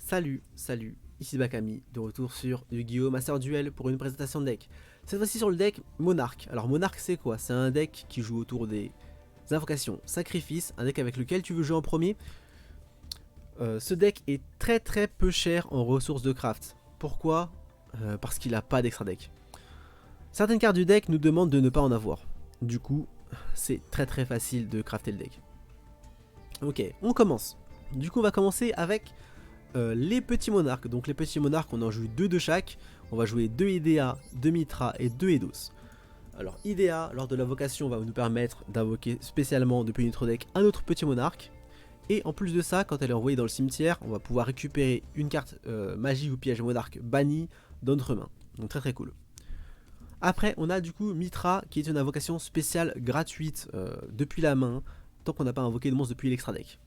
Salut, ici Bakami, de retour sur Yu-Gi-Oh! Master Duel pour une présentation de deck. Cette fois-ci sur le deck Monarque. Alors Monarque c'est quoi? C'est un deck qui joue autour des invocations sacrifices, un deck avec lequel tu veux jouer en premier. Ce deck est très peu cher en ressources de craft. Pourquoi? Parce qu'il n'a pas d'extra deck. Certaines cartes du deck nous demandent de ne pas en avoir. Du coup, c'est très facile de crafter le deck. Ok, on commence. Du coup on va commencer avec les petits monarques. Donc les petits monarques, on en joue 2 de chaque. On va jouer 2 Idea, 2 Mitra et 2 Eidos. Alors Idea, lors de l'invocation, va nous permettre d'invoquer spécialement depuis notre deck un autre petit monarque. Et en plus de ça, quand elle est envoyée dans le cimetière, on va pouvoir récupérer une carte magie ou piège monarque bannie dans notre main. Donc très cool. Après, on a du coup Mitra, qui est une invocation spéciale gratuite depuis la main, tant qu'on n'a pas invoqué de monstre depuis l'extra deck.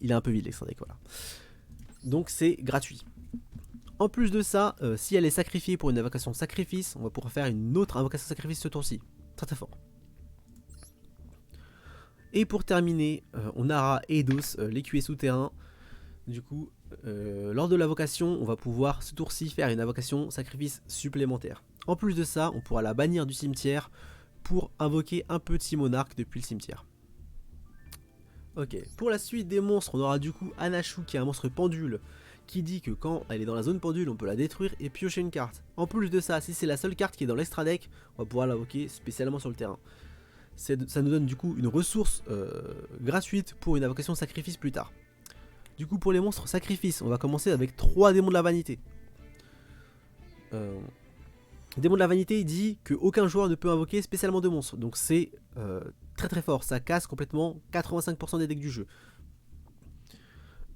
Il est un peu vide l'extra deck, voilà. Donc c'est gratuit. En plus de ça, si elle est sacrifiée pour une invocation sacrifice, on va pouvoir faire une autre invocation sacrifice ce tour-ci. Très fort. Et pour terminer, on aura Eidos, l'écuyer souterrain. Du coup, lors de l'invocation, on va pouvoir ce tour-ci faire une invocation sacrifice supplémentaire. En plus de ça, on pourra la bannir du cimetière pour invoquer un petit monarque depuis le cimetière. Ok, pour la suite des monstres, on aura du coup Anachu qui est un monstre pendule qui dit que quand elle est dans la zone pendule, on peut la détruire et piocher une carte. En plus de ça, si c'est la seule carte qui est dans l'extra deck, on va pouvoir l'invoquer spécialement sur le terrain. Ça nous donne du coup une ressource gratuite pour une invocation sacrifice plus tard. Du coup pour les monstres sacrifice, on va commencer avec 3 démons de la vanité. Démon de la vanité, il dit qu'aucun joueur ne peut invoquer spécialement de monstres. Donc c'est très fort, ça casse complètement 85% des decks du jeu.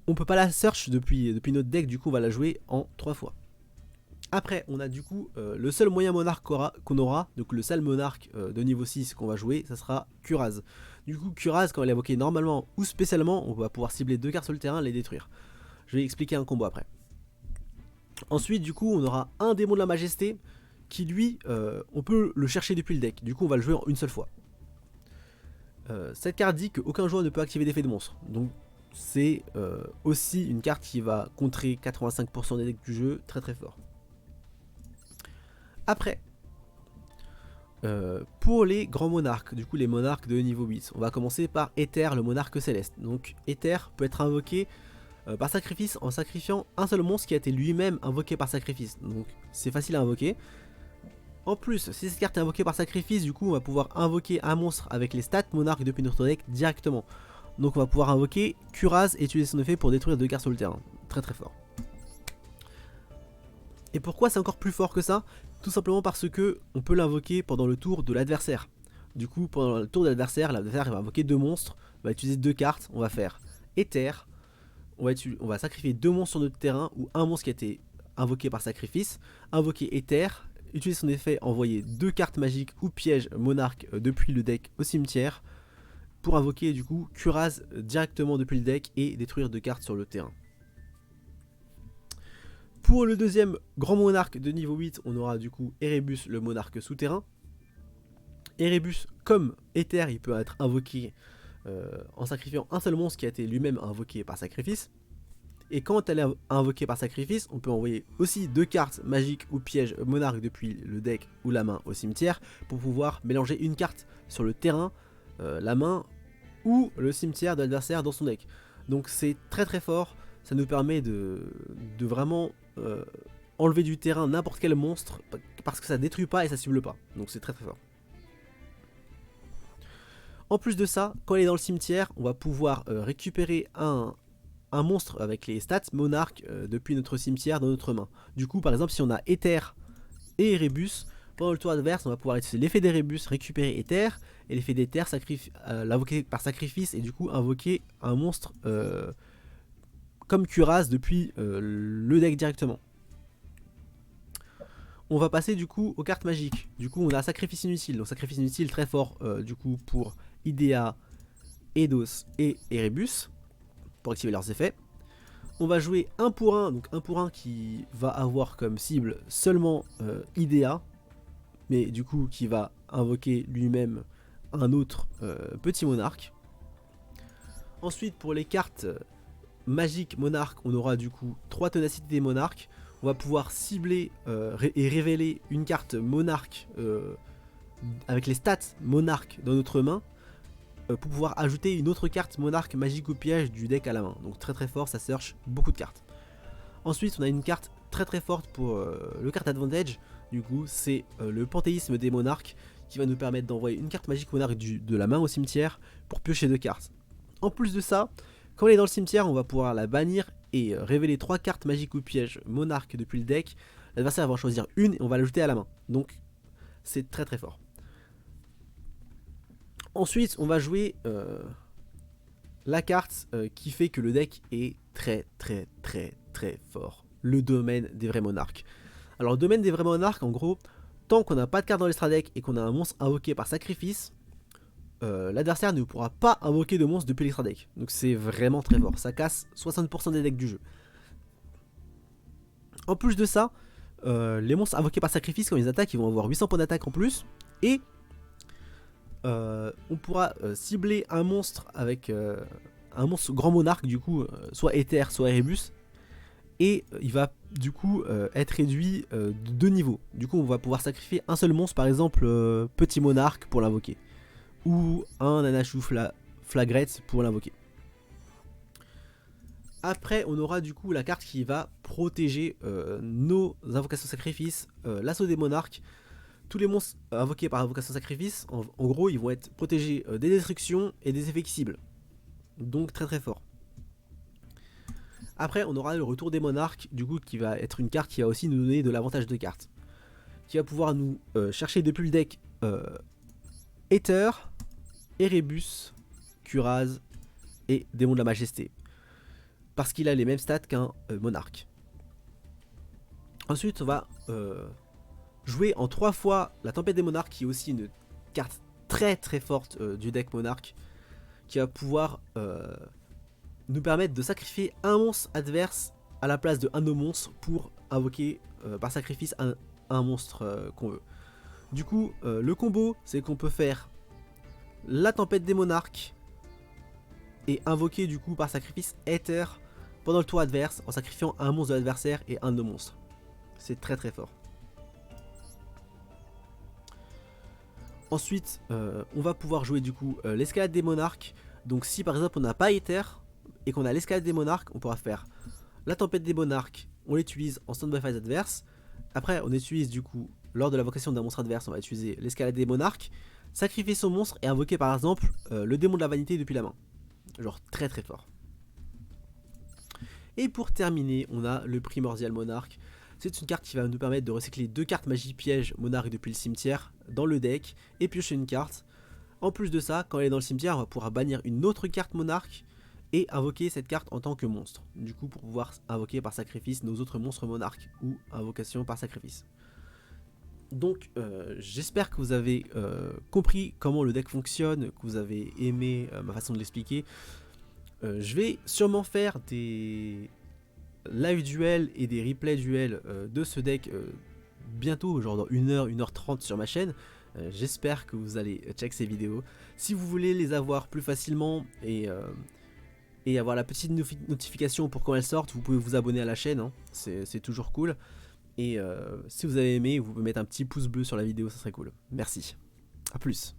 On peut pas la search depuis notre deck, du coup on va la jouer en 3 fois. Après on a du coup le seul moyen monarque qu'on aura, donc le seul monarque de niveau 6 qu'on va jouer, ça sera Kuraz. Du coup Kuraz, quand elle est invoquée normalement ou spécialement, on va pouvoir cibler 2 cartes sur le terrain et les détruire. Je vais expliquer un combo après. Ensuite du coup on aura un démon de la majesté qui lui, on peut le chercher depuis le deck, du coup on va le jouer en une seule fois. Cette carte dit qu'aucun joueur ne peut activer d'effet de monstre, donc c'est aussi une carte qui va contrer 85% des decks du jeu, très fort. Après, pour les grands monarques, du coup les monarques de niveau 8, on va commencer par Aether, le monarque céleste. Donc Aether peut être invoqué par sacrifice en sacrifiant un seul monstre qui a été lui-même invoqué par sacrifice, donc c'est facile à invoquer. En plus, si cette carte est invoquée par sacrifice, du coup on va pouvoir invoquer un monstre avec les stats monarque depuis notre deck directement. Donc on va pouvoir invoquer Kuraz et utiliser son effet pour détruire 2 cartes sur le terrain. Très fort. Et pourquoi c'est encore plus fort que ça? Tout simplement parce que on peut l'invoquer pendant le tour de l'adversaire. Du coup pendant le tour de l'adversaire va invoquer 2 monstres, on va utiliser 2 cartes, on va faire Aether, on va sacrifier 2 monstres sur notre terrain ou un monstre qui a été invoqué par sacrifice, invoquer Aether, utiliser son effet, envoyer 2 cartes magiques ou pièges monarques depuis le deck au cimetière pour invoquer du coup Kuraz directement depuis le deck et détruire 2 cartes sur le terrain. Pour le deuxième grand monarque de niveau 8, on aura du coup Erebus, le monarque souterrain. Erebus, comme Aether, il peut être invoqué en sacrifiant un seul monstre qui a été lui-même invoqué par sacrifice. Et quand elle est invoquée par sacrifice, on peut envoyer aussi 2 cartes magiques ou pièges monarques depuis le deck ou la main au cimetière pour pouvoir mélanger une carte sur le terrain, la main ou le cimetière de l'adversaire dans son deck. Donc c'est très fort, ça nous permet de vraiment enlever du terrain n'importe quel monstre parce que ça détruit pas et ça cible pas. Donc c'est très fort. En plus de ça, quand elle est dans le cimetière, on va pouvoir récupérer un monstre avec les stats monarque depuis notre cimetière dans notre main. Du coup par exemple si on a Aether et Erebus, pendant le tour adverse on va pouvoir utiliser l'effet d'Erebus, récupérer Aether, et l'effet d'Aether l'invoquer par sacrifice et du coup invoquer un monstre comme Kuraz depuis le deck directement. On va passer du coup aux cartes magiques. Du coup on a sacrifice inutile, donc sacrifice inutile très fort du coup pour Idea, Eidos et Erebus pour activer leurs effets. On va jouer 1 pour 1, donc 1 pour 1 qui va avoir comme cible seulement Idea, mais du coup qui va invoquer lui-même un autre petit monarque. Ensuite pour les cartes magique monarque, on aura du coup 3 ténacités des monarques. On va pouvoir cibler et révéler une carte monarque avec les stats monarque dans notre main pour pouvoir ajouter une autre carte monarque magique ou piège du deck à la main. Donc très très fort, ça search beaucoup de cartes. Ensuite on a une carte très très forte pour le card advantage. Du coup c'est le panthéisme des monarques qui va nous permettre d'envoyer une carte magique monarque de la main au cimetière pour piocher 2 cartes. En plus de ça, quand elle est dans le cimetière, on va pouvoir la bannir et révéler 3 cartes magiques ou pièges monarques depuis le deck. L'adversaire va en choisir une et on va l'ajouter à la main. Donc c'est très très fort. Ensuite on va jouer la carte qui fait que le deck est très très très très fort. Le domaine des vrais monarques. Alors le domaine des vrais monarques, en gros, tant qu'on n'a pas de carte dans l'extra deck et qu'on a un monstre invoqué par sacrifice, l'adversaire ne pourra pas invoquer de monstre depuis l'extra deck. Donc c'est vraiment très fort. Ça casse 60% des decks du jeu. En plus de ça, les monstres invoqués par sacrifice, quand ils attaquent, ils vont avoir 800 points d'attaque en plus. Et on pourra cibler un monstre avec un monstre grand monarque, du coup, soit Éther, soit Erebus. Et il va du coup être réduit de 2 niveaux. Du coup on va pouvoir sacrifier un seul monstre, par exemple Petit Monarque pour l'invoquer. Ou un Nanachu Flagrette pour l'invoquer. Après on aura du coup la carte qui va protéger nos invocations sacrifices, l'assaut des monarques. Tous les monstres invoqués par invocation sacrifice, en gros ils vont être protégés des destructions et des effets cibles. Donc très très fort. Après on aura le retour des monarques, du coup qui va être une carte qui va aussi nous donner de l'avantage de carte. Qui va pouvoir nous chercher depuis le deck Aether, Erebus, Kuraz et Démon de la Majesté. Parce qu'il a les mêmes stats qu'un monarque. Ensuite on va jouer en 3 fois la Tempête des Monarques, qui est aussi une carte très très forte du deck monarque. Qui va pouvoir nous permettre de sacrifier un monstre adverse à la place de un de nos monstres pour invoquer par sacrifice un monstre qu'on veut. Du coup, le combo, c'est qu'on peut faire la Tempête des Monarques et invoquer du coup par sacrifice Aether pendant le tour adverse en sacrifiant un monstre de l'adversaire et un de nos monstres. C'est très très fort. Ensuite, on va pouvoir jouer du coup l'escalade des monarques. Donc si par exemple on n'a pas Aether et qu'on a l'escalade des monarques, on pourra faire la tempête des monarques, on l'utilise en stand-by phase adverse. Après on utilise du coup, lors de l'invocation d'un monstre adverse, on va utiliser l'escalade des monarques, sacrifier son monstre et invoquer par exemple le démon de la vanité depuis la main. Genre très très fort. Et pour terminer, on a le primordial monarque. C'est une carte qui va nous permettre de recycler 2 cartes magie piège monarque depuis le cimetière dans le deck et piocher une carte. En plus de ça, quand elle est dans le cimetière, on va pouvoir bannir une autre carte monarque et invoquer cette carte en tant que monstre. Du coup, pour pouvoir invoquer par sacrifice nos autres monstres monarques ou invocation par sacrifice. Donc, j'espère que vous avez compris comment le deck fonctionne, que vous avez aimé ma façon de l'expliquer. Je vais sûrement faire des live duels et des replay duels de ce deck bientôt, genre dans 1h, 1h30 sur ma chaîne. J'espère que vous allez check ces vidéos. Si vous voulez les avoir plus facilement et avoir la petite notification pour quand elles sortent, vous pouvez vous abonner à la chaîne, hein. C'est toujours cool. Et si vous avez aimé, vous pouvez mettre un petit pouce bleu sur la vidéo, ça serait cool. Merci, à plus.